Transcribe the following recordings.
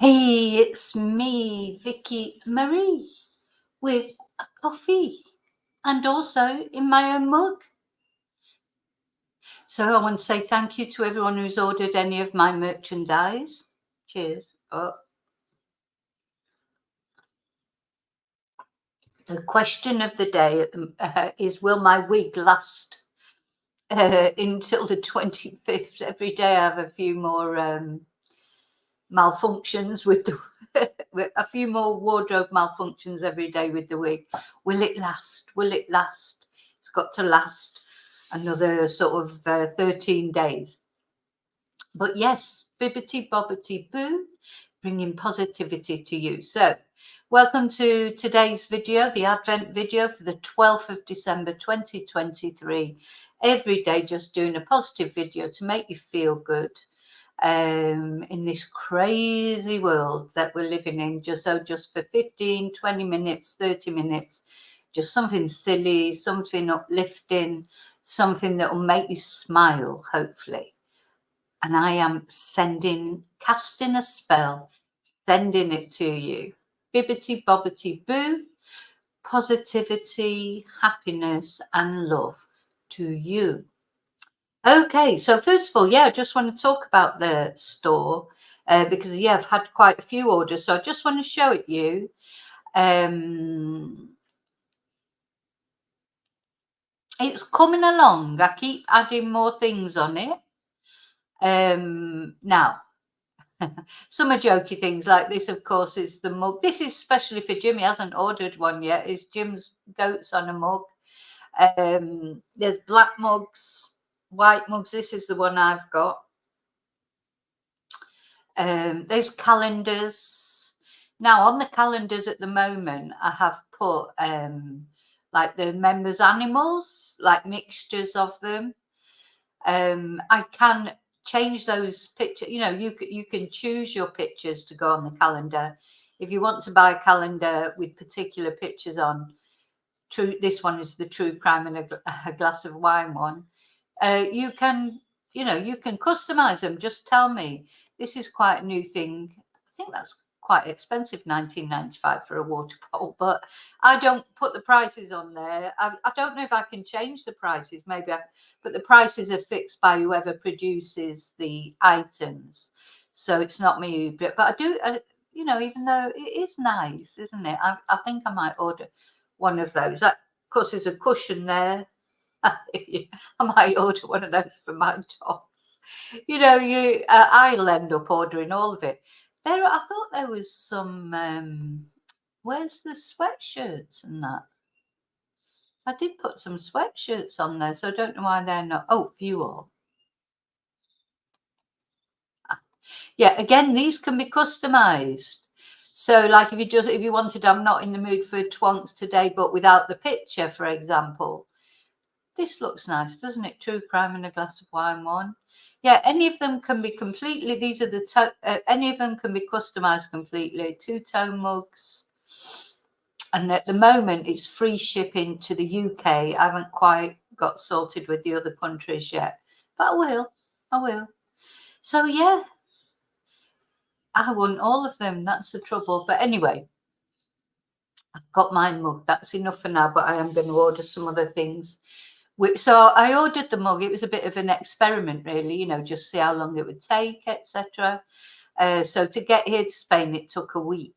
Hey, it's me, Vicky Marie, with a coffee and also in my own mug. So I want to say thank you to everyone who's ordered any of my merchandise. Cheers. Oh. The question of the day is, will my wig last until the 25th? Every day I have a few more malfunctions with the a few more wardrobe malfunctions every day with the wig. Will it last? Will it last? It's got to last another sort of 13 days. But yes, bibbity bobbity boo, bringing positivity to you. So welcome to today's video, the Advent video for the 12th of December 2023. Every day just doing a positive video to make you feel good. In this crazy world that we're living in, just for 15, 20 minutes, 30 minutes, just something silly, something uplifting, something that will make you smile, hopefully. And I am casting a spell, sending it to you. Bibbity bobbity boo, positivity, happiness and love to you. Okay, so first of all, I just want to talk about the store because I've had quite a few orders, so I just want to show it you. It's coming along. I keep adding more things on it. Now, some are jokey things like this, of course, is the mug. This is especially for Jim. He hasn't ordered one yet. It's Jim's goats on a mug. There's black mugs, white mugs. This is the one I've got. There's calendars. Now on the calendars at the moment, I have put like the members' animals, like mixtures of them. I can change those pictures. You know, you can choose your pictures to go on the calendar. If you want to buy a calendar with particular pictures on, this one is the true crime and a glass of wine one. You can customize them. Just tell me. This is quite a new thing. I think that's quite expensive, $19.95 for a water bottle, but I don't put the prices on there. I don't know if I can change the prices. Maybe but the prices are fixed by whoever produces the items, so it's not me. But I do, even though it is nice, isn't it? I think I might order one of those. That, of course, there's a cushion there. I might order one of those for my dogs. I'll end up ordering all of it. I thought there was some. Where's the sweatshirts and that? I did put some sweatshirts on there, so I don't know why they're not. Oh, view all. Yeah, again, these can be customized. So, like if you wanted, I'm not in the mood for twonks today, but without the picture, for example. This looks nice, doesn't it? True crime and a glass of wine one. Yeah, any of them can be completely. These are any of them can be customized completely. Two-tone mugs, and at the moment it's free shipping to the UK. I haven't quite got sorted with the other countries yet, but I will. I will. So yeah, I want all of them. That's the trouble. But anyway, I've got my mug. That's enough for now. But I am going to order some other things. So I ordered the mug. It was a bit of an experiment, really, just see how long it would take, etc. So to get here to Spain, it took a week.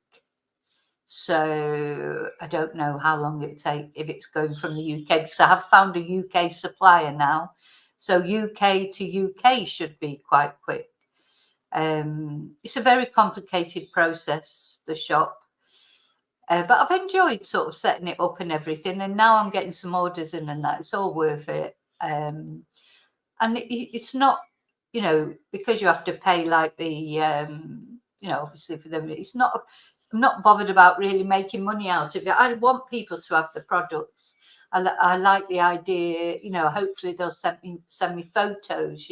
So I don't know how long it would take if it's going from the UK, because I have found a UK supplier now. So UK to UK should be quite quick. It's a very complicated process, the shop. But I've enjoyed sort of setting it up and everything, and now I'm getting some orders in and that. It's all worth it. And it's not, because you have to pay like the, obviously for them, it's not, I'm not bothered about really making money out of it. I want people to have the products. I like the idea, hopefully they'll send me photos,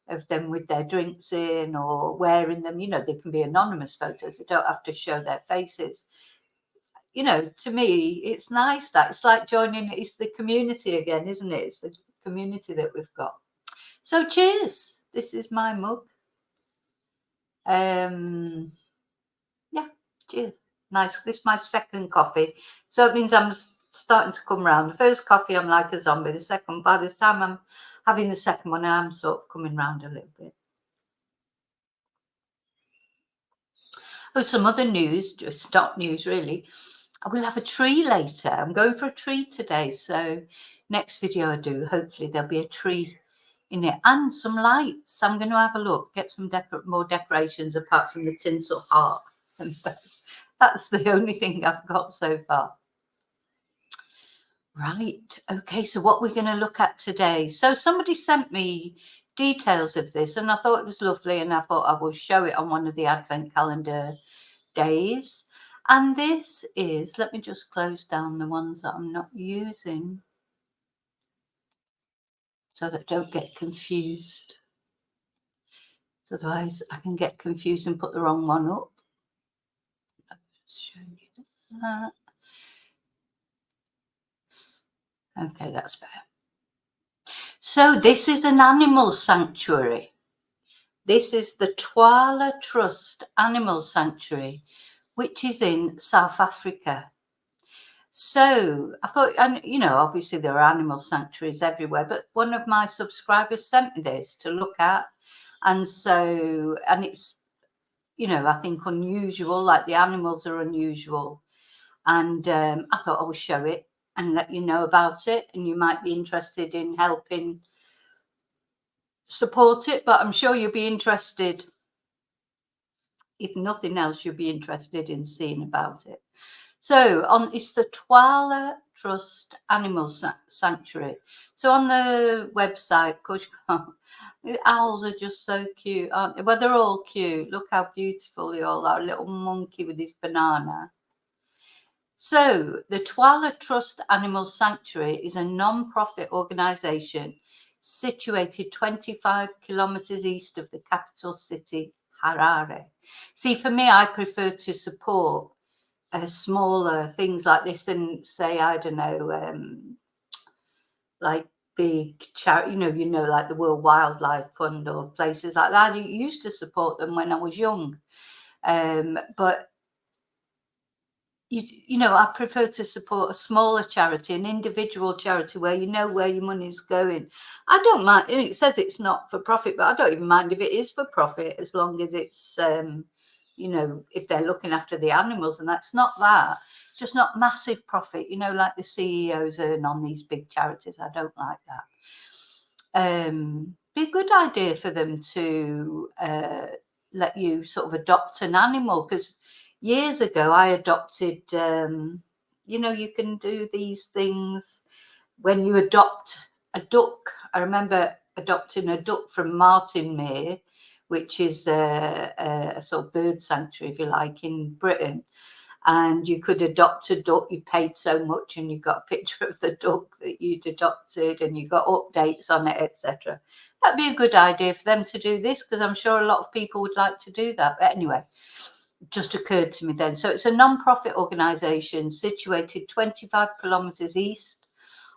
of them with their drinks in or wearing them. They can be anonymous photos. They don't have to show their faces. To me, it's nice that it's like joining. It's the community again, isn't it? It's the community that we've got. So cheers. This is my mug. Yeah, cheers. Nice. This is my second coffee, so it means I'm starting to come round. The first coffee, I'm like a zombie. The second, by this time I'm having the second one, I'm sort of coming round a little bit. Oh, some other news, just not news really. I will have a tree later. I'm going for a tree today, so next video I do, hopefully there'll be a tree in it and some lights. I'm going to have a look, get some more decorations apart from the tinsel heart. That's the only thing I've got so far. Right. Okay. So what we're going to look at today. So somebody sent me details of this and I thought it was lovely and I thought I will show it on one of the advent calendar days. And this is, let me just close down the ones that I'm not using so that I don't get confused. Otherwise I can get confused and put the wrong one up. I'll show you that. Okay, that's better. So this is an animal sanctuary. This is the Twala Trust Animal Sanctuary, which is in South Africa. So I thought, and you know, obviously there are animal sanctuaries everywhere, but one of my subscribers sent me this to look at. And so, and it's, you know, I think unusual, like the animals are unusual. And I thought I would show it and let you know about it. And you might be interested in helping support it, but I'm sure you'll be interested. If nothing else, you'll be interested in seeing about it. So it's the Twala Trust Animal Sanctuary. So on the website, of course, the owls are just so cute, aren't they? Well, they're all cute. Look how beautiful they all are. A little monkey with his banana. So the Twala Trust Animal Sanctuary is a non-profit organisation situated 25 kilometres east of the capital city, Harare. See, for me, I prefer to support smaller things like this than say, I don't know, like big charity, you know, like the World Wildlife Fund or places like that. I used to support them when I was young, but you know, I prefer to support a smaller charity, an individual charity where you know where your money's going. I don't mind, and it says it's not for profit, but I don't even mind if it is for profit as long as it's, you know, if they're looking after the animals, and that's not that. It's just not massive profit, you know, like the CEOs earn on these big charities. I don't like that. Be a good idea for them to let you sort of adopt an animal, because years ago I adopted, you know, you can do these things when you adopt a duck. I remember adopting a duck from Martinmere, which is a sort of bird sanctuary, if you like, in Britain. And you could adopt a duck. You paid so much and you got a picture of the duck that you'd adopted and you got updates on it, etc. That'd be a good idea for them to do this, because I'm sure a lot of people would like to do that. But anyway, it just occurred to me then. So it's a non-profit organisation situated 25 kilometres east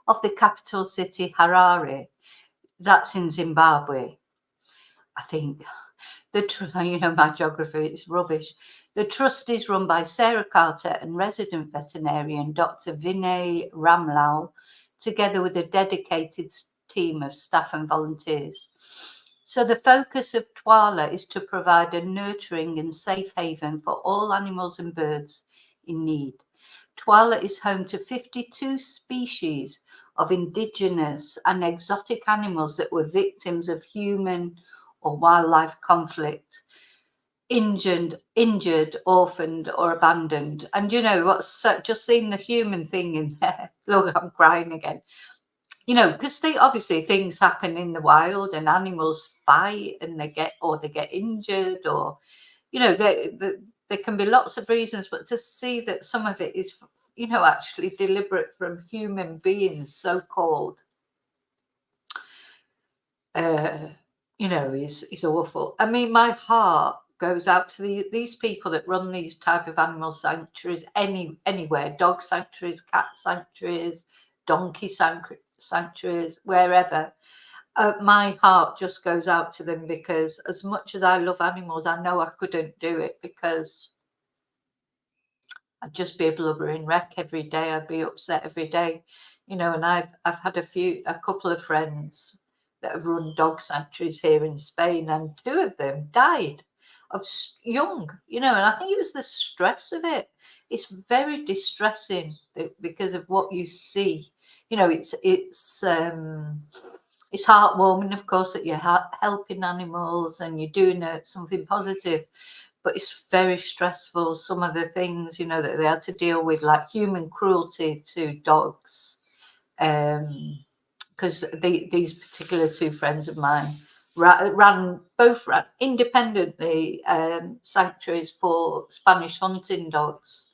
of the capital city, Harare. That's in Zimbabwe, I think. You know, my geography is rubbish. The trust is run by Sarah Carter and resident veterinarian Dr. Vinay Ramlal, together with a dedicated team of staff and volunteers. So the focus of Twala is to provide a nurturing and safe haven for all animals and birds in need. Twala is home to 52 species of indigenous and exotic animals that were victims of human or wildlife conflict, injured, orphaned, or abandoned. And you know what's just seeing the human thing in there. Look, I'm crying again. You know, because obviously things happen in the wild and animals fight and they get injured, or you know, there can be lots of reasons, but to see that some of it is, you know, actually deliberate from human beings, so-called, you know, is awful. I mean, my heart goes out to these people that run these type of animal sanctuaries anywhere, dog sanctuaries, cat sanctuaries, donkey sanctuaries, wherever. my heart just goes out to them, because as much as I love animals, I know I couldn't do it, because I'd just be a blubbering wreck every day. I'd be upset every day, and I've had a couple of friends that have run dog sanctuaries here in Spain, and two of them died of young, and I think it was the stress of it. It's very distressing, because of what you see. It's heartwarming, of course, that you're helping animals and you're doing something positive, but it's very stressful. Some of the things, that they had to deal with, like human cruelty to dogs, because these particular two friends of mine both ran independently sanctuaries for Spanish hunting dogs.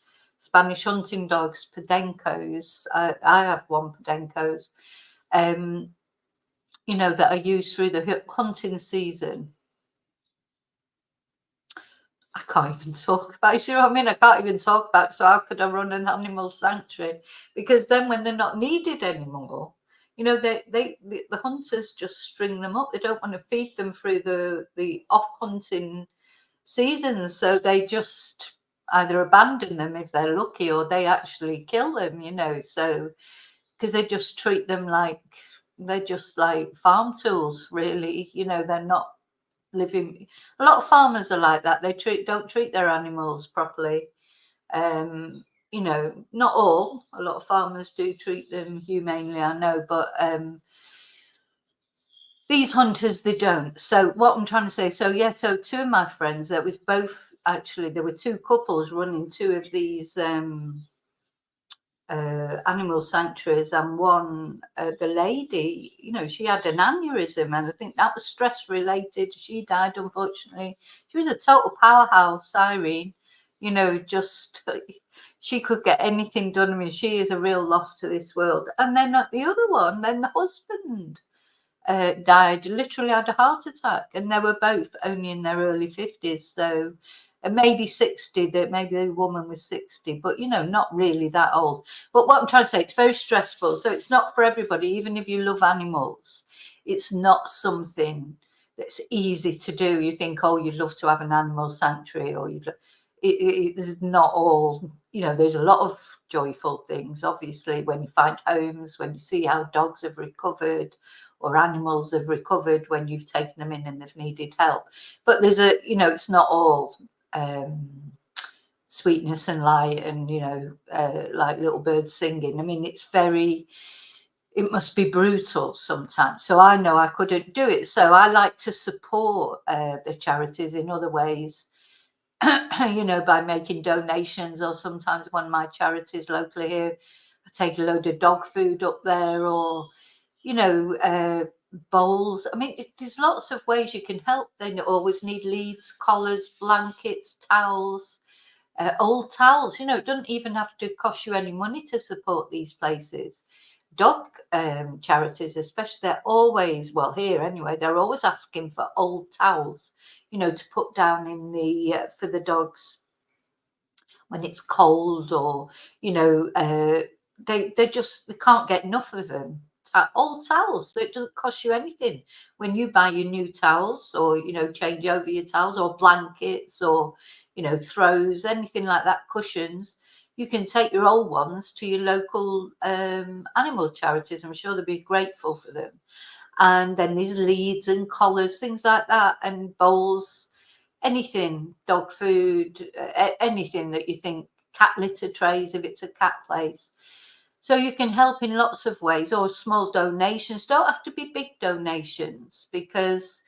Podencos. I have one Podencos. That are used through the hunting season. I can't even talk about it. You know what I mean? I can't even talk about it. So how could I run an animal sanctuary? Because then when they're not needed anymore, the hunters just string them up. They don't want to feed them through the off hunting seasons. So they just either abandon them if they're lucky, or they actually kill them, so because they just treat them like they're just like farm tools, really. They're not living. A lot of farmers are like that. They don't treat their animals properly. Not all. A lot of farmers do treat them humanely, I know, but these hunters, they don't. So what I'm trying to say, so two of my friends, there were two couples running two of these animal sanctuaries, and one, the lady, she had an aneurysm, and I think that was stress related. She died, unfortunately. She was a total powerhouse, Irene. Just she could get anything done. I mean, she is a real loss to this world. And then the other one, then the husband died, literally had a heart attack, and they were both only in their early 50s. So maybe 60, that maybe the woman was 60, but not really that old. But what I'm trying to say, it's very stressful. So it's not for everybody. Even if you love animals, it's not something that's easy to do. You think, oh, you'd love to have an animal sanctuary, or it's not all, there's a lot of joyful things, obviously, when you find homes, when you see how dogs have recovered or animals have recovered when you've taken them in and they've needed help. But there's it's not all sweetness and light and, like little birds singing. I mean, it must be brutal sometimes. So I know I couldn't do it. So I like to support the charities in other ways, by making donations, or sometimes one of my charities locally here, I take a load of dog food up there, or, bowls. I mean, there's lots of ways you can help. They always need leads, collars, blankets, towels, old towels. It doesn't even have to cost you any money to support these places. Dog charities, especially, they're always, well, here anyway, they're always asking for old towels, to put down in the for the dogs when it's cold, or they can't get enough of them. Old towels, so it doesn't cost you anything when you buy your new towels, or change over your towels, or blankets, or throws, anything like that, cushions. You can take your old ones to your local animal charities. I'm sure they'll be grateful for them. And then these leads and collars, things like that, and bowls, anything, dog food, anything that you think, cat litter trays if it's a cat place. So you can help in lots of ways, or small donations. Don't have to be big donations, because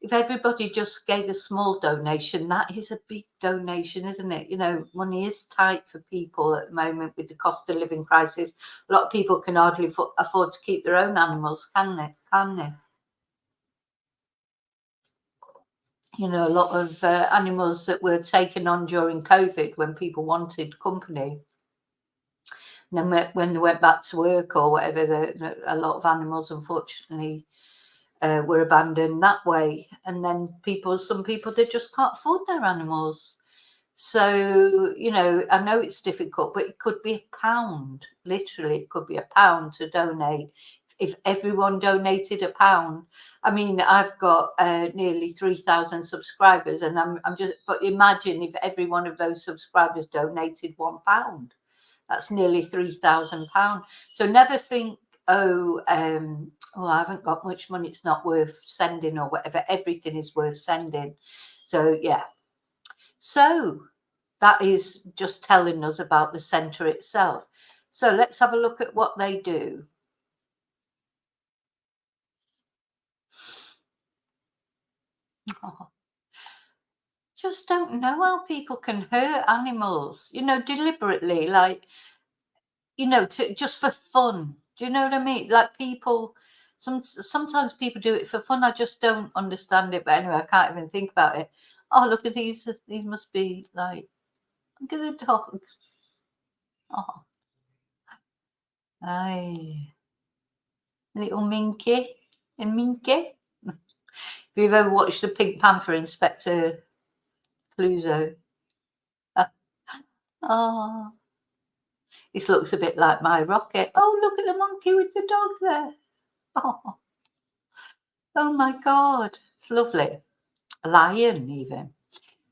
if everybody just gave a small donation, that is a big donation, isn't it? Money is tight for people at the moment with the cost of living crisis. A lot of people can hardly afford to keep their own animals, can they? A lot of animals that were taken on during COVID, when people wanted company. And then when they went back to work or whatever, a lot of animals, unfortunately, were abandoned that way. And then some people, they just can't afford their animals. So, I know it's difficult, but it could be £1. Literally, it could be £1 to donate. if everyone donated £1. I mean, I've got nearly 3,000 subscribers, and I'm just, but imagine if every one of those subscribers donated £1. That's nearly £3,000. So never think, oh, I haven't got much money, it's not worth sending or whatever. Everything is worth sending. So yeah. So that is just telling us about the centre itself. So let's have a look at what they do. Oh, just don't know how people can hurt animals, deliberately, like, to just for fun. Do you know what I mean? Like people, sometimes people do it for fun. I just don't understand it. But anyway, I can't even think about it. Oh, look at these. These must be like, look at the dogs. Oh, aye, little Minky and Minky. If you've ever watched the Pink Panther, Inspector Clouseau. Oh, this looks a bit like my rocket. Oh, look at the monkey with the dog there. Oh, oh my God. It's lovely. A lion, even.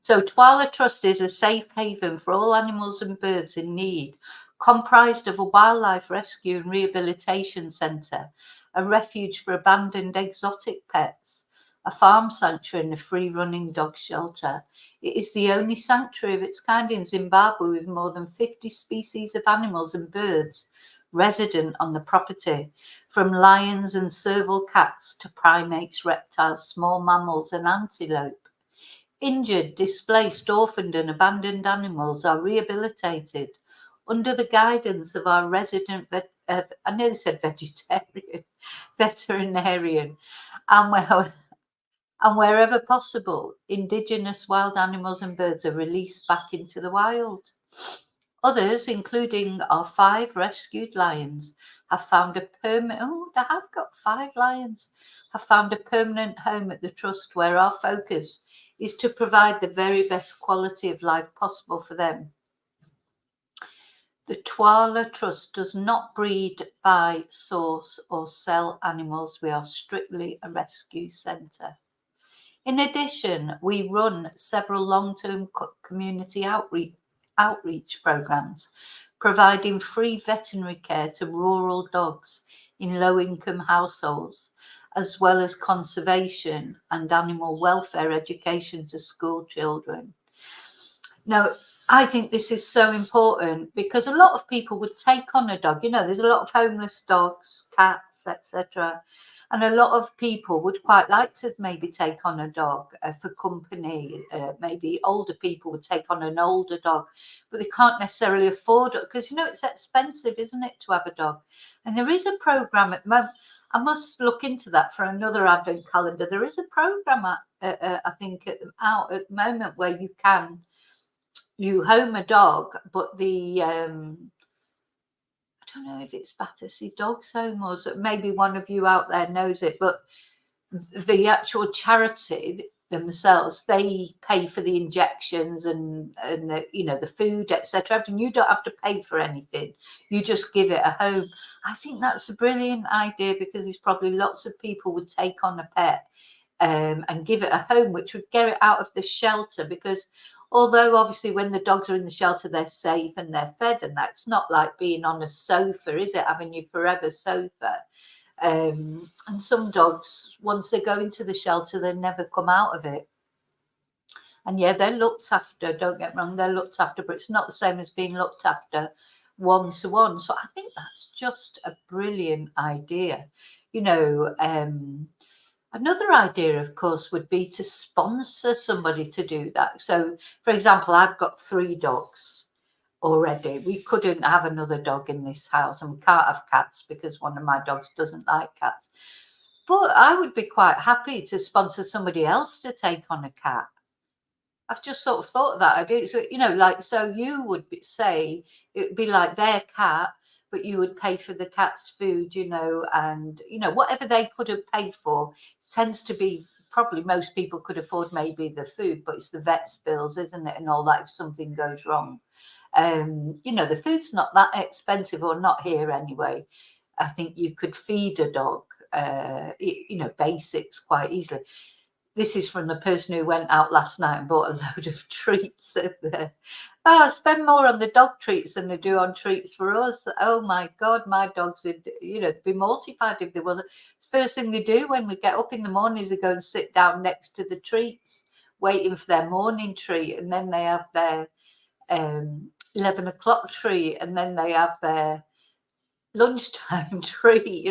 So, Twala Trust is a safe haven for all animals and birds in need, comprised of a wildlife rescue and rehabilitation centre, a refuge for abandoned exotic pets, a farm sanctuary, and a free-running dog shelter. It is the only sanctuary of its kind in Zimbabwe with more than 50 species of animals and birds resident on the property, from lions and serval cats to primates, reptiles, small mammals, and antelope. Injured, displaced, orphaned, and abandoned animals are rehabilitated under the guidance of our resident, I nearly said veterinarian, and wherever possible, indigenous wild animals and birds are released back into the wild. Others, including our 5 rescued lions, have found a permanent. Oh, they have got 5 lions. Have found a permanent home at the trust, where our focus is to provide the very best quality of life possible for them. The Twala Trust does not breed, buy, source, or sell animals. We are strictly a rescue centre. In addition, we run several long-term community outreach programs, providing free veterinary care to rural dogs in low-income households, as well as conservation and animal welfare education to school children. Now, I think this is so important because a lot of people would take on a dog. There's a lot of homeless dogs, cats, etc. And a lot of people would quite like to maybe take on a dog for company. Maybe older people would take on an older dog, but they can't necessarily afford it because, it's expensive, isn't it, to have a dog? And there is a program at the moment. I must look into that for another advent calendar. There is a program, I think, out at the moment where you home a dog, but the I don't know if it's Battersea Dogs Home or maybe one of you out there knows it, but the actual charity themselves, they pay for the injections and the food, etc. And you don't have to pay for anything. You just give it a home. I think that's a brilliant idea because there's probably lots of people would take on a pet and give it a home, which would get it out of the shelter, because although obviously when the dogs are in the shelter, they're safe and they're fed, and that's not like being on a sofa, is it? Having your forever sofa. And some dogs, once they go into the shelter, they never come out of it. And yeah, they're looked after, don't get me wrong, they're looked after, but it's not the same as being looked after one-to-one. So I think that's just a brilliant idea. Another idea, of course, would be to sponsor somebody to do that. So, for example, I've got 3 dogs already. We couldn't have another dog in this house, and we can't have cats because one of my dogs doesn't like cats. But I would be quite happy to sponsor somebody else to take on a cat. I've just sort of thought of that idea. So, so you would say it would be like their cat, but you would pay for the cat's food, and, whatever they could have paid for tends to be, probably most people could afford maybe the food, but it's the vet's bills, isn't it? And all that if something goes wrong. The food's not that expensive, or not here anyway. I think you could feed a dog, basics quite easily. This is from the person who went out last night and bought a load of treats. Spend more on the dog treats than they do on treats for us. Oh my God, my dogs would, be mortified if there wasn't. First thing they do when we get up in the morning is they go and sit down next to the treats, waiting for their morning treat, and then they have their 11 o'clock treat, and then they have their lunchtime treat.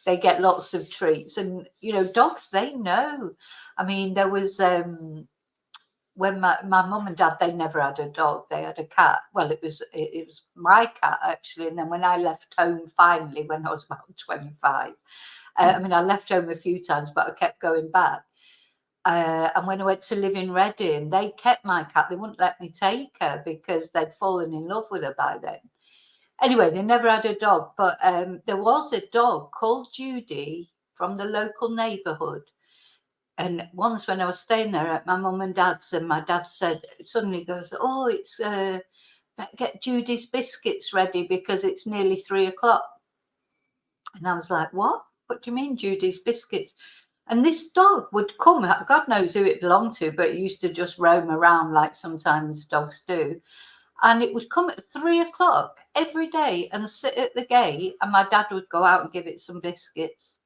They get lots of treats, and dogs, they know. I mean, there was when my mum and dad, they never had a dog, they had a cat. Well, it was my cat actually, and then when I left home finally when I was about 25, I mean, I left home a few times, but I kept going back. And when I went to live in Reading, they kept my cat. They wouldn't let me take her because they'd fallen in love with her by then. Anyway, they never had a dog, but there was a dog called Judy from the local neighbourhood. And once when I was staying there at my mum and dad's, and my dad suddenly goes, "Oh, it's get Judy's biscuits ready because it's nearly 3 o'clock." And I was like, "What? What do you mean, Judy's biscuits?" And this dog would come, God knows who it belonged to, but it used to just roam around like sometimes dogs do. And it would come at 3 o'clock every day and sit at the gate, and my dad would go out and give it some biscuits.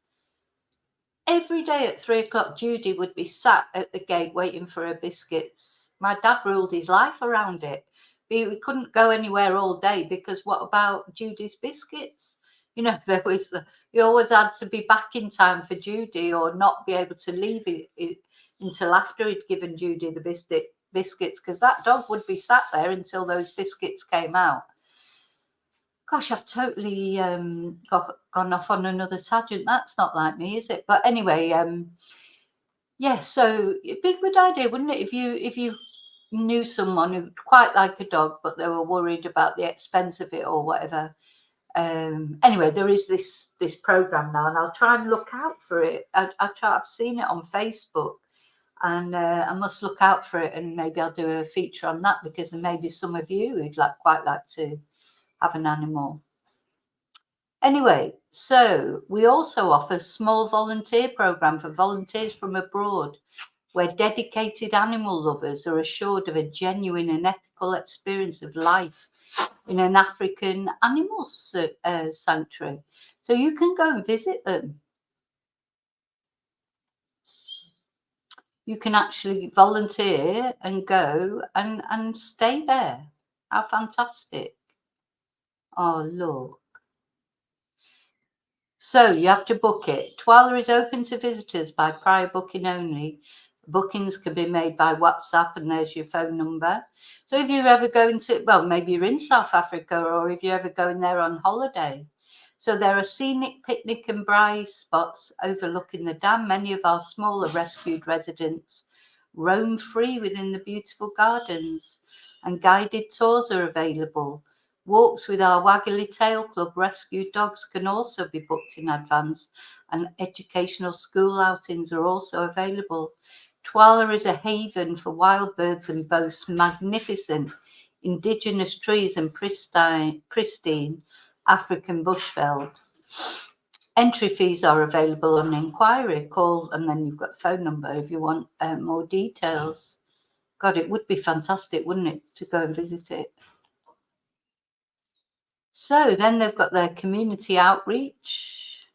Every day at 3 o'clock, Judy would be sat at the gate waiting for her biscuits. My dad ruled his life around it. We couldn't go anywhere all day because what about Judy's biscuits? There was you always had to be back in time for Judy, or not be able to leave it until after he'd given Judy the biscuits, because that dog would be sat there until those biscuits came out. Gosh, I've totally gone off on another tangent. That's not like me, is it? But anyway, so it'd be a good idea, wouldn't it, if you knew someone who quite like a dog, but they were worried about the expense of it or whatever. Anyway, there is this program now, and I'll try and look out for it. I've seen it on Facebook, and I must look out for it, and maybe I'll do a feature on that, because there may be some of you who'd quite like to have an animal. Anyway, so we also offer a small volunteer program for volunteers from abroad, where dedicated animal lovers are assured of a genuine and ethical experience of life in an African animal sanctuary. So you can go and visit them. You can actually volunteer and go and stay there. How fantastic. Oh, look. So you have to book it. Twala is open to visitors by prior booking only. Bookings can be made by WhatsApp, and there's your phone number. So if you're ever going to, well, maybe you're in South Africa, or if you're ever going there on holiday. So there are scenic picnic and braai spots overlooking the dam. Many of our smaller rescued residents roam free within the beautiful gardens, and guided tours are available. Walks with our Waggly Tail Club rescued dogs can also be booked in advance, and educational school outings are also available. Twala is a haven for wild birds and boasts magnificent indigenous trees and pristine African bushveld. Entry fees are available on inquiry. Call, and then you've got the phone number if you want more details. God, it would be fantastic, wouldn't it, to go and visit it? So then they've got their community outreach.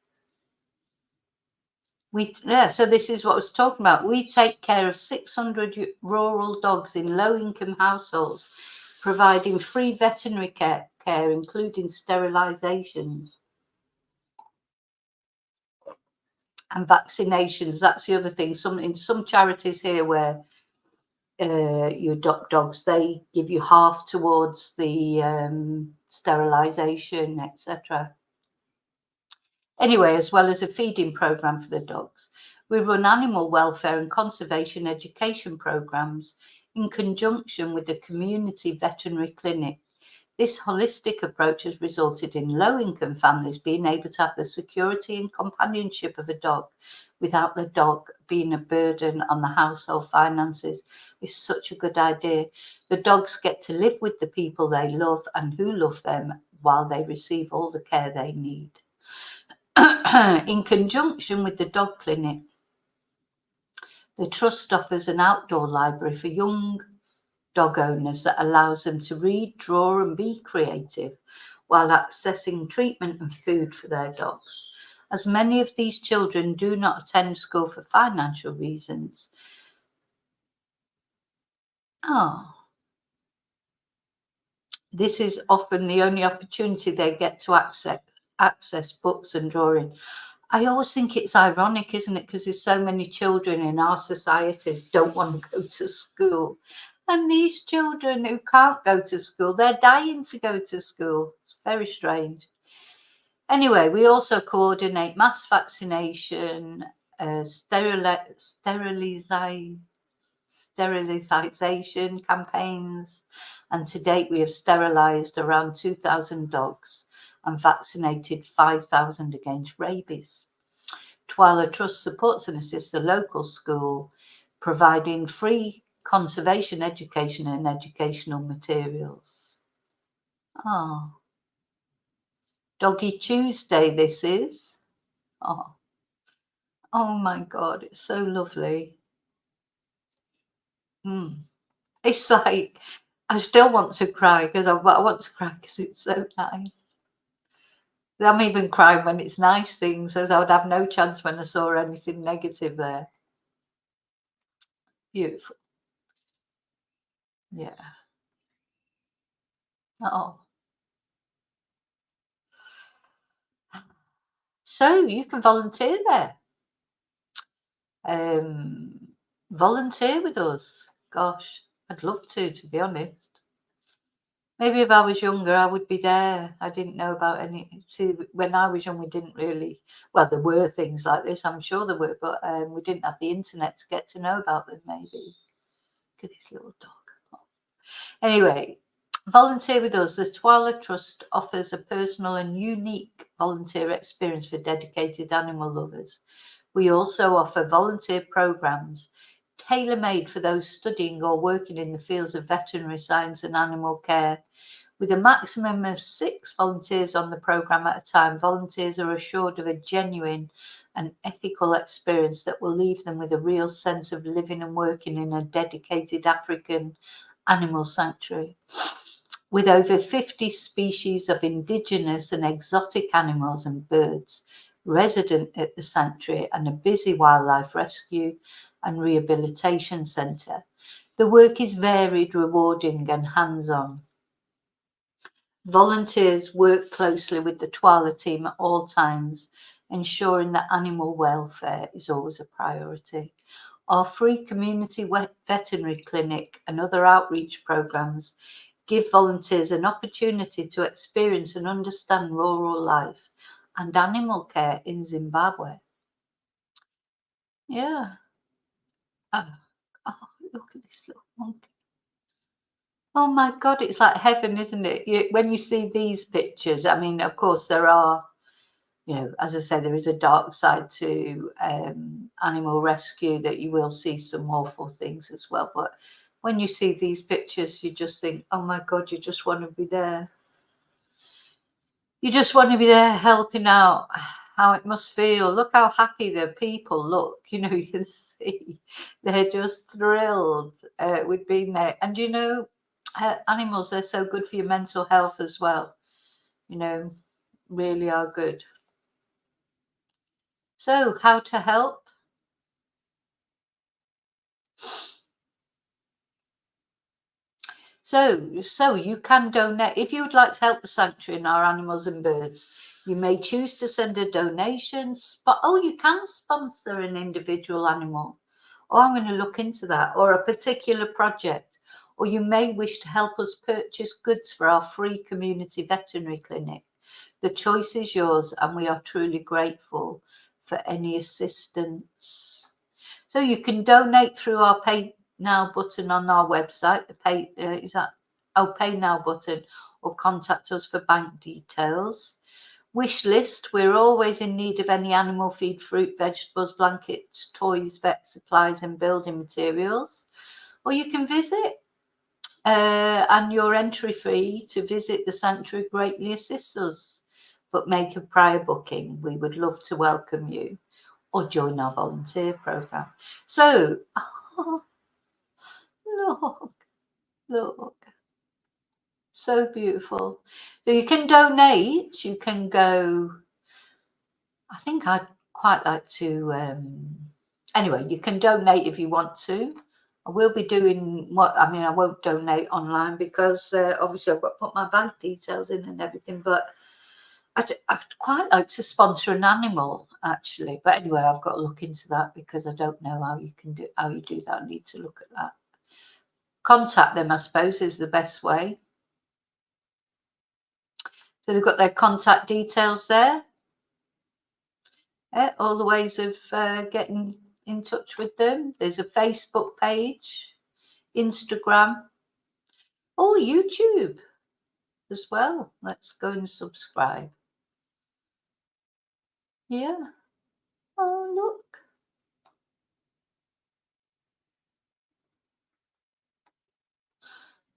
So this is what I was talking about. We take care of 600 rural dogs in low-income households, providing free veterinary care, including sterilizations and vaccinations. That's the other thing. In some charities here where you adopt dogs, they give you half towards the sterilization, etc. Anyway, as well as a feeding program for the dogs, we run animal welfare and conservation education programs in conjunction with the community veterinary clinic. This holistic approach has resulted in low-income families being able to have the security and companionship of a dog without the dog being a burden on the household finances. It's such a good idea. The dogs get to live with the people they love and who love them while they receive all the care they need. In conjunction with the dog clinic, the Trust offers an outdoor library for young dog owners that allows them to read, draw, and be creative while accessing treatment and food for their dogs. As many of these children do not attend school for financial reasons. This is often the only opportunity they get to access books and drawing. I always think it's ironic, isn't it? Because there's so many children in our societies don't want to go to school. And these children who can't go to school, they're dying to go to school. It's very strange. Anyway, we also coordinate mass vaccination, sterilisation campaigns, and to date we have sterilised around 2,000 dogs and vaccinated 5,000 against rabies. Twala Trust supports and assists the local school, providing free conservation education and educational materials. Doggy Tuesday this is. Oh my God, it's so lovely. It's like, I still want to cry because I want to cry because it's so nice. I'm even crying when it's nice things, as I would have no chance when I saw anything negative there. Beautiful. Yeah. So you can volunteer there. Volunteer with us. Gosh, I'd love to be honest. Maybe if I was younger, I would be there. I didn't know about any. See, when I was young, we didn't really. Well, there were things like this. I'm sure there were, but we didn't have the internet to get to know about them. Maybe. Look at this little dog. Anyway, volunteer with us. The Twala Trust offers a personal and unique volunteer experience for dedicated animal lovers. We also offer volunteer programs tailor-made for those studying or working in the fields of veterinary science and animal care. With a maximum of 6 volunteers on the program at a time, volunteers are assured of a genuine and ethical experience that will leave them with a real sense of living and working in a dedicated African animal sanctuary. With over 50 species of indigenous and exotic animals and birds resident at the sanctuary and a busy wildlife rescue and rehabilitation centre, the work is varied, rewarding and hands-on. Volunteers work closely with the Twala team at all times, ensuring that animal welfare is always a priority. Our free community veterinary clinic and other outreach programs give volunteers an opportunity to experience and understand rural life and animal care in Zimbabwe. Yeah. Oh, look at this little monkey. Oh my God, it's like heaven, isn't it? When you see these pictures, I mean, of course, there are, as I said, there is a dark side to animal rescue, that you will see some awful things as well. But when you see these pictures, you just think, oh my God, you just want to be there. You just want to be there helping out. How it must feel. Look how happy the people look. You can see they're just thrilled with being there. And animals, they're so good for your mental health as well. Really are good. So, how to help? So you can donate. If you would like to help the sanctuary and our animals and birds, you may choose to send a donation. You can sponsor an individual animal. I'm going to look into that. Or a particular project. Or you may wish to help us purchase goods for our free community veterinary clinic. The choice is yours, and we are truly grateful for any assistance. So you can donate through our Pay Now button on our website. The Pay Now button, or contact us for bank details. Wish list. We're always in need of any animal feed, fruit, vegetables, blankets, toys, vet supplies and building materials. Or you can visit and your entry fee to visit the sanctuary greatly assists us. But make a prior booking. We would love to welcome you or join our volunteer program. So, oh, look, so beautiful. So you can donate. You can go. I think I'd quite like to. Anyway, you can donate if you want to. I will be doing what I mean. I won't donate online because obviously I've got to put my bank details in and everything. But I'd quite like to sponsor an animal actually. But anyway, I've got to look into that because I don't know how you do that. I need to look at that. Contact them, I suppose, is the best way. So they've got their contact details there. All the ways of getting in touch with them. There's a Facebook page, Instagram, or YouTube as well. Let's go and subscribe. Yeah. Oh, look.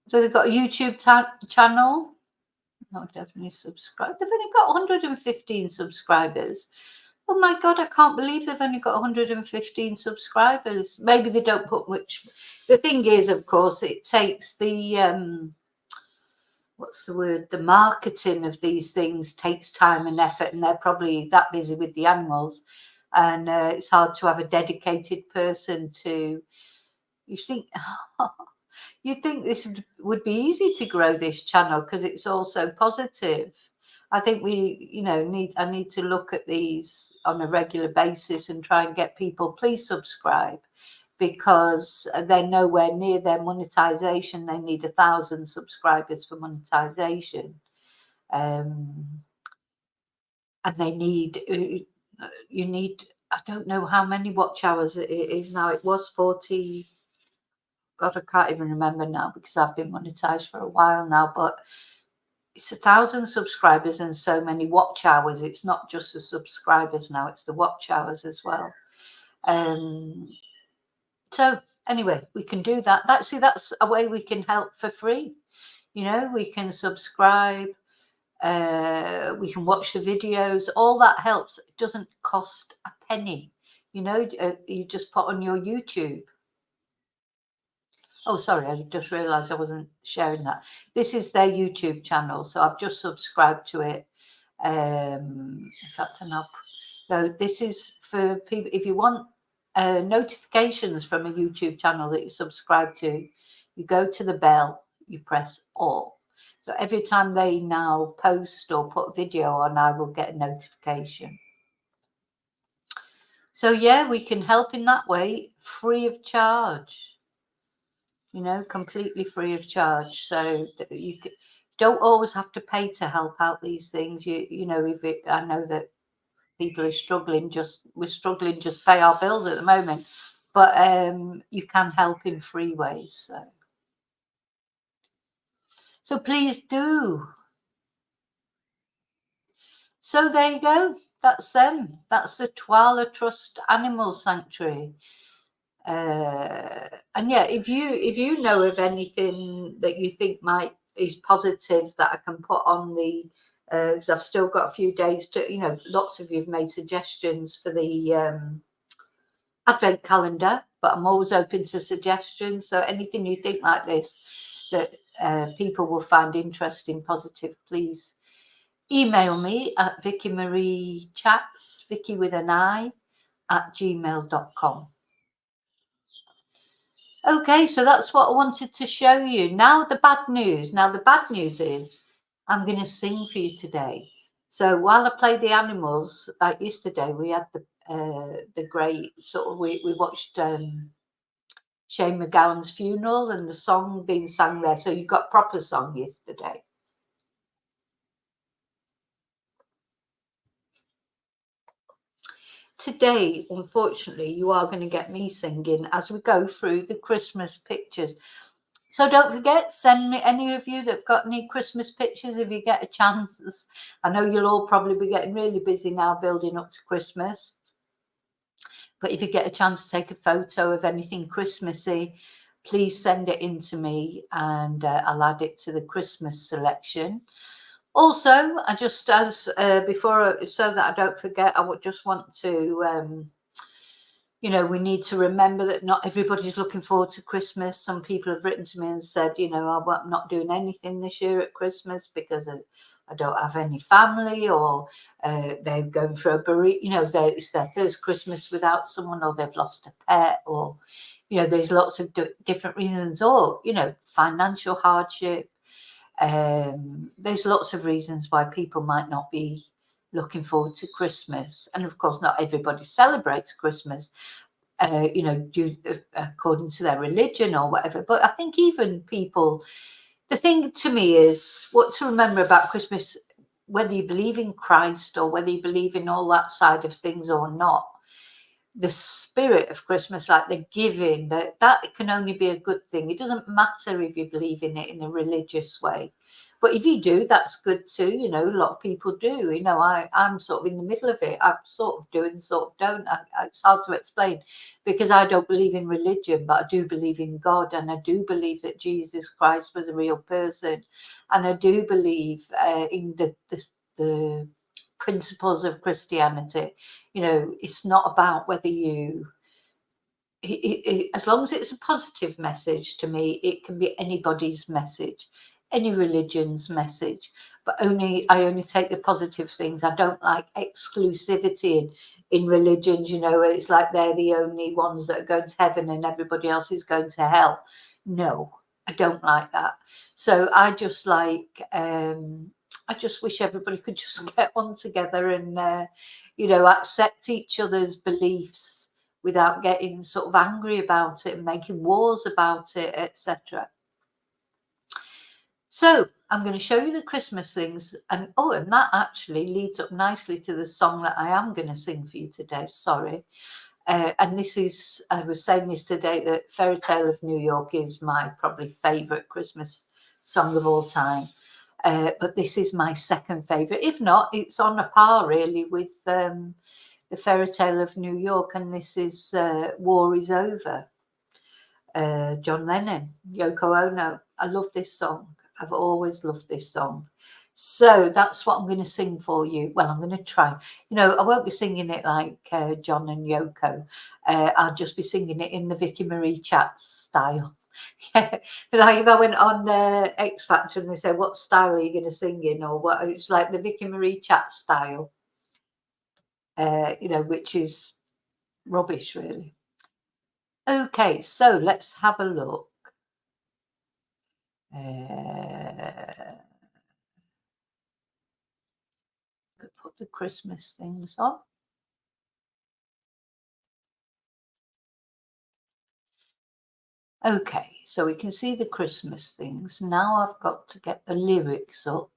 So they've got a YouTube channel. No, definitely subscribe. They've only got 115 subscribers. Oh my God, I can't believe they've only got 115 subscribers. Maybe they don't put much. The thing is, of course, it takes the, what's the word? The marketing of these things takes time and effort, and they're probably that busy with the animals. And it's hard to have a dedicated person to, you think, you'd think this would be easy to grow this channel because it's all so positive. I think I need to look at these on a regular basis and try and get people, please subscribe, because they're nowhere near their monetization. They need 1,000 subscribers for monetization. And they need, I don't know how many watch hours it is now. It was 40. God, I can't even remember now because I've been monetized for a while now, but it's 1,000 subscribers and so many watch hours. It's not just the subscribers now, it's the watch hours as well. So anyway, we can do that. That's a way we can help for free. We can subscribe, we can watch the videos. All that helps. It doesn't cost a penny. You just put on your YouTube. Oh, sorry, I just realised I wasn't sharing that. This is their YouTube channel, so I've just subscribed to it. In fact, so this is for people. If you want notifications from a YouTube channel that you subscribe to, you go to the bell, you press all. So every time they now post or put a video on, I will get a notification. So yeah, we can help in that way, free of charge. Completely free of charge. So you don't always have to pay to help out these things. I know that people are struggling. We're struggling just pay our bills at the moment, but you can help in free ways. So please do. So there you go. That's them. That's the Twala Trust Animal Sanctuary. And yeah, if you know of anything that you think is positive that I can put on the, I've still got a few days to, lots of you've made suggestions for the advent calendar, but I'm always open to suggestions. So anything you think like this that people will find interesting, positive, please email me at Vicky Marie Chats, Vicky with an I, @gmail.com. Okay, so that's what I wanted to show you. Now the bad news. Now the bad news is I'm going to sing for you today. So while I play the animals, like yesterday, we had the great sort of we watched Shane McGowan's funeral and the song being sung there. So you got proper song yesterday. Today, unfortunately, you are going to get me singing as we go through the Christmas pictures. So don't forget, send me any of you that've got any Christmas pictures if you get a chance. I know you'll all probably be getting really busy now building up to Christmas. But if you get a chance to take a photo of anything Christmassy, please send it in to me, and I'll add it to the Christmas selection. Also, I just, as before, so that I don't forget, I would just want to, you know, we need to remember that not everybody's looking forward to Christmas. Some people have written to me and said, you know, I'm not doing anything this year at Christmas because I don't have any family, or they're going for a bereavement, you know, it's their first Christmas without someone, or they've lost a pet, or, you know, there's lots of different reasons, or, you know, financial hardship. There's lots of reasons why people might not be looking forward to Christmas. And of course, not everybody celebrates Christmas, you know, according to their religion or whatever. But I think even people, the thing to me is what to remember about Christmas, whether you believe in Christ or whether you believe in all that side of things or not, the spirit of Christmas, like the giving, that can only be a good thing. It doesn't matter if you believe in it in a religious way, but if you do, that's good too. You know, a lot of people do. You know, I'm sort of in the middle of it. I'm sort of doing, sort of don't. It's hard to explain because I don't believe in religion, but I do believe in God, and I do believe that Jesus Christ was a real person, and I do believe in the principles of Christianity. You know, it's not about whether you, as long as it's a positive message, to me, it can be anybody's message, any religion's message, but I only take the positive things. I don't like exclusivity in religions, you know, it's like they're the only ones that are going to heaven and everybody else is going to hell. No, I don't like that. So I just like, I just wish everybody could just get on together and, you know, accept each other's beliefs without getting sort of angry about it and making wars about it, etc. So I'm going to show you the Christmas things, and and that actually leads up nicely to the song that I am going to sing for you today. Sorry. And this is, I was saying this today, that Fairy Tale of New York is my probably favourite Christmas song of all time. But this is my second favourite. If not, it's on a par really with the Fairy Tale of New York, and this is War Is Over. John Lennon, Yoko Ono. I love this song. I've always loved this song. So that's what I'm going to sing for you. Well, I'm going to try. You know, I won't be singing it like John and Yoko. I'll just be singing it in the Vicky Marie Chat style. Yeah, but like if I went on X Factor and they say, "What style are you going to sing in?" or what, it's like the Vicky Marie Chat style. You know, which is rubbish, really. Okay, so let's have a look. Could put the Christmas things on. Okay, so we can see the Christmas things. Now I've got to get the lyrics up.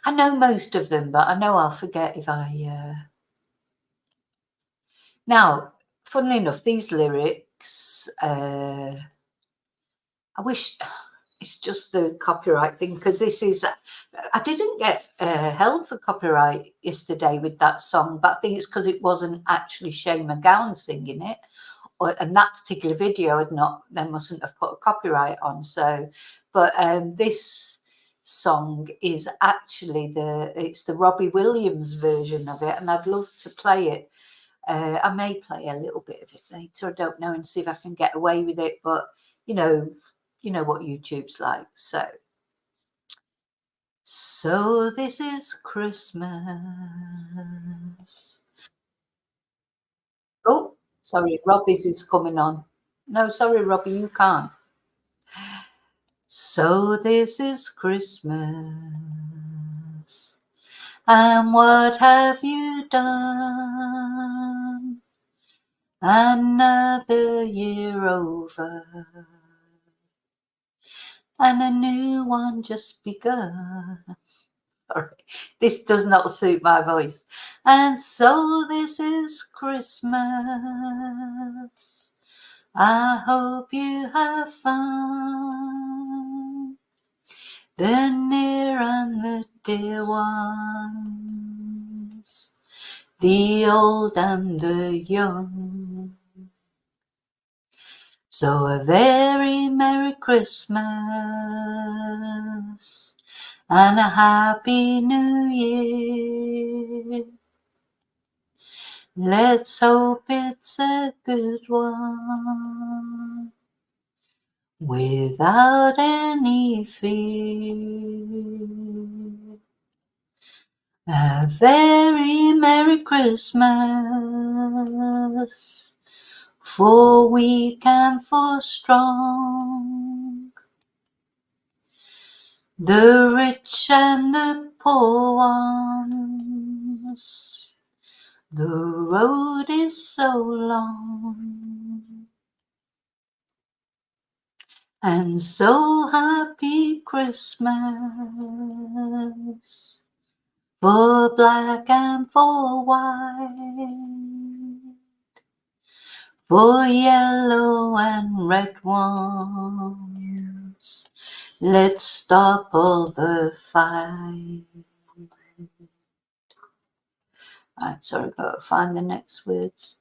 I know most of them, but I know I'll forget if I... Now, funnily enough, these lyrics, I wish... It's just the copyright thing, because this is... I didn't get held for copyright yesterday with that song, but I think it's because it wasn't actually Shane MacGowan singing it. And that particular video had not, they mustn't have put a copyright on. So, but this song is actually it's the Robbie Williams version of it, and I'd love to play it. I may play a little bit of it later, I don't know, and see if I can get away with it, but you know what YouTube's like. So this is Christmas. Oh, sorry, Robbie's is coming on. No, sorry, Robbie, you can't. So this is Christmas, and what have you done? Another year over, and a new one just begun. Sorry, this does not suit my voice. And so this is Christmas. I hope you have fun. The near and the dear ones, the old and the young. So a very Merry Christmas and a Happy New Year. Let's hope it's a good one, without any fear. A very Merry Christmas, for weak and for strong, the rich and the poor ones. The road is so long, and so happy Christmas, for black and for white, for yellow and red ones. Let's stop all the fight. Sorry, gotta find the next words.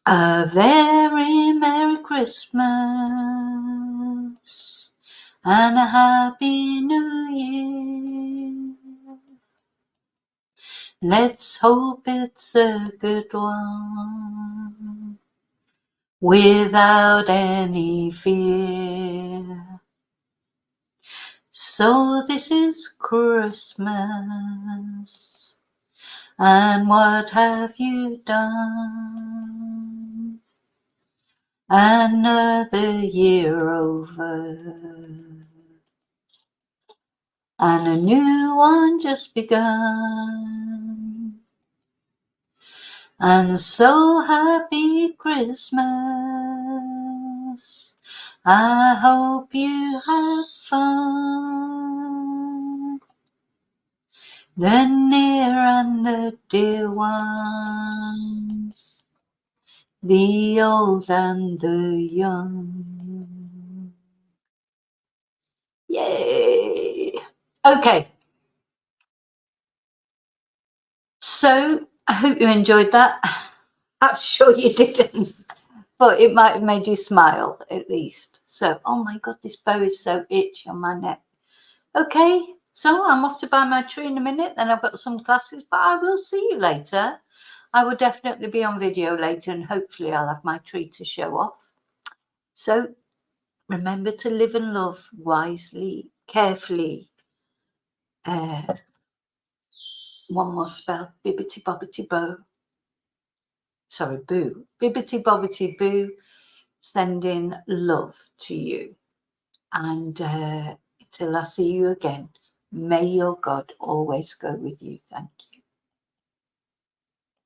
A very Merry Christmas and a Happy New Year. Let's hope it's a good one, without any fear. So this is Christmas, and what have you done? Another year over, and a new one just begun. And so happy Christmas, I hope you have fun. The near and the dear ones, the old and the young. Yay! Okay. So I hope you enjoyed that. I'm sure you didn't, but it might have made you smile at least. So, oh my God, this bow is so itchy on my neck. Okay, so I'm off to buy my tree in a minute. Then I've got some classes, but I will see you later. I will definitely be on video later, and hopefully I'll have my tree to show off. So remember to live and love wisely, carefully. One more spell, bibbity bobbity bow. Sorry, boo. Bibbity bobbity boo. Sending love to you. And until I see you again, may your God always go with you. Thank you.